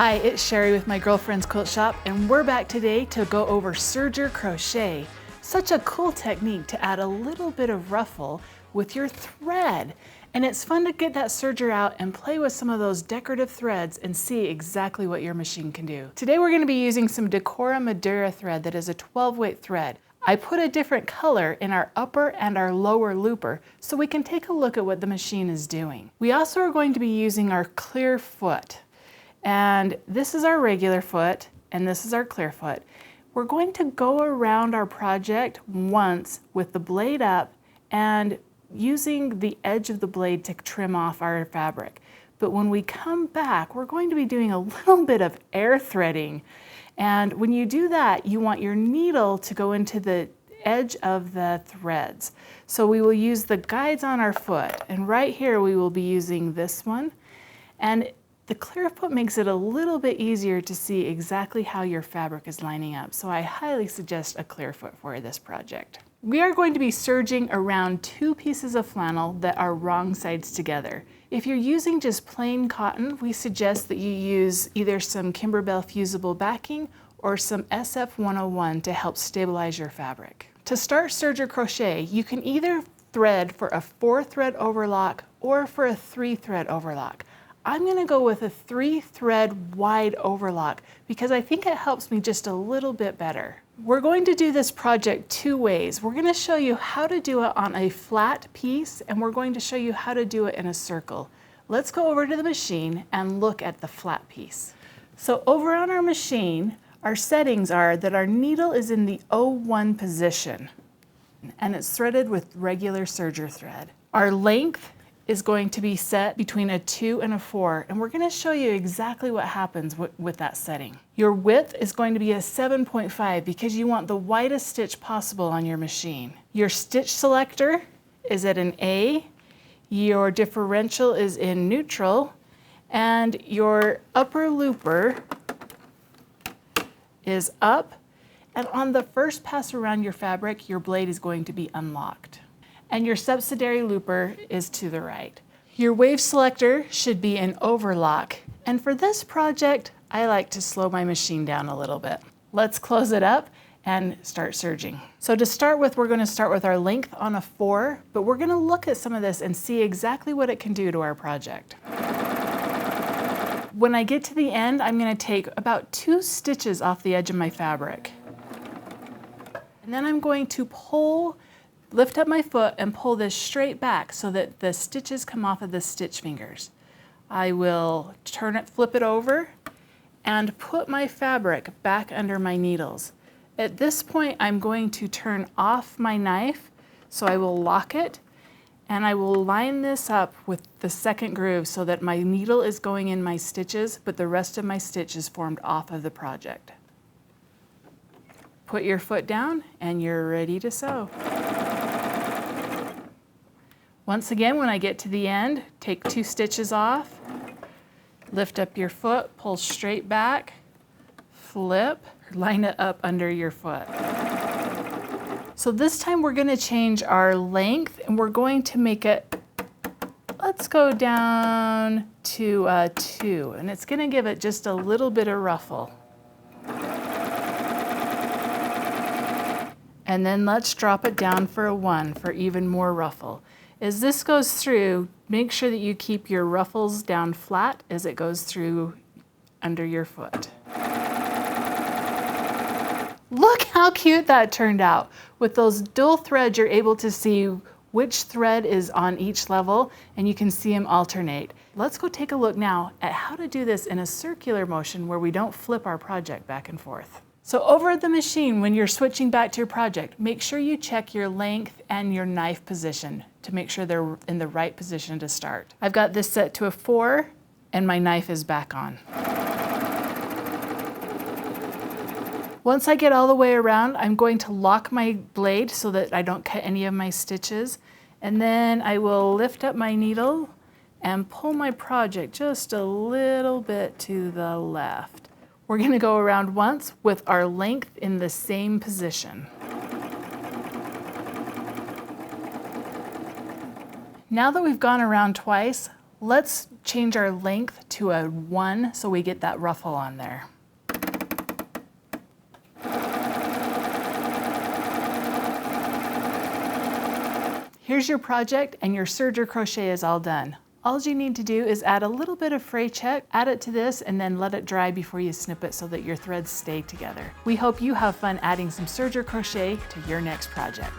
Hi, it's Cheri with my girlfriend's quilt shop, and we're back today to go over Serger Crochet. Such a cool technique to add a little bit of ruffle with your thread. And it's fun to get that serger out and play with some of those decorative threads and see exactly what your machine can do. Today we're going to be using some Decorative Madura thread that is a 12-weight thread. I put a different color in our upper and our lower looper so we can take a look at what the machine is doing. We also are going to be using our clear foot. And this is our regular foot, and this is our clear foot. We're going to go around our project once with the blade up and using the edge of the blade to trim off our fabric. But when we come back, we're going to be doing a little bit of air threading. And when you do that, you want your needle to go into the edge of the threads. So we will use the guides on our foot. And right here, we will be using this one. And the clear foot makes it a little bit easier to see exactly how your fabric is lining up. So I highly suggest a clear foot for this project. We are going to be serging around 2 pieces of flannel that are wrong sides together. If you're using just plain cotton, we suggest that you use either some Kimberbell fusible backing or some SF101 to help stabilize your fabric. To start Serger Crochet, you can either thread for a 4-thread overlock or for a 3-thread overlock. I'm going to go with a 3-thread wide overlock because I think it helps me just a little bit better. We're going to do this project 2 ways. We're going to show you how to do it on a flat piece, and we're going to show you how to do it in a circle. Let's go over to the machine and look at the flat piece. So over on our machine, our settings are that our needle is in the 01 position, and it's threaded with regular serger thread. Our length is going to be set between a 2 and a 4, and we're going to show you exactly what happens with that setting. Your width is going to be a 7.5 because you want the widest stitch possible on your machine. Your stitch selector is at an A, your differential is in neutral, and your upper looper is up, and on the first pass around your fabric, your blade is going to be unlocked. And your subsidiary looper is to the right. Your wave selector should be an overlock. And for this project, I like to slow my machine down a little bit. Let's close it up and start serging. So to start with, we're going to start with our length on a 4, but we're going to look at some of this and see exactly what it can do to our project. When I get to the end, I'm going to take about 2 stitches off the edge of my fabric. And then I'm going to lift up my foot and pull this straight back so that the stitches come off of the stitch fingers. I will flip it over and put my fabric back under my needles. At this point, I'm going to turn off my knife, so I will lock it, and I will line this up with the second groove so that my needle is going in my stitches, but the rest of my stitch is formed off of the project. Put your foot down and you're ready to sew. Once again, when I get to the end, take 2 stitches off, lift up your foot, pull straight back, flip, line it up under your foot. So this time we're going to change our length and we're going to make it, let's go down to a 2, and it's going to give it just a little bit of ruffle. And then let's drop it down for a 1 for even more ruffle. As this goes through, make sure that you keep your ruffles down flat as it goes through under your foot. Look how cute that turned out. With those dual threads, you're able to see which thread is on each level, and you can see them alternate. Let's go take a look now at how to do this in a circular motion where we don't flip our project back and forth. So over at the machine, when you're switching back to your project, make sure you check your length and your knife position to make sure they're in the right position to start. I've got this set to a 4 and my knife is back on. Once I get all the way around, I'm going to lock my blade so that I don't cut any of my stitches. And then I will lift up my needle and pull my project just a little bit to the left. We're going to go around once with our length in the same position. Now that we've gone around twice, Let's change our length to a 1 so we get that ruffle on there. Here's your project, and your serger crochet is all done. All you need to do is add a little bit of Fray Check, add it to this, and then let it dry before you snip it so that your threads stay together. We hope you have fun adding some serger crochet to your next project.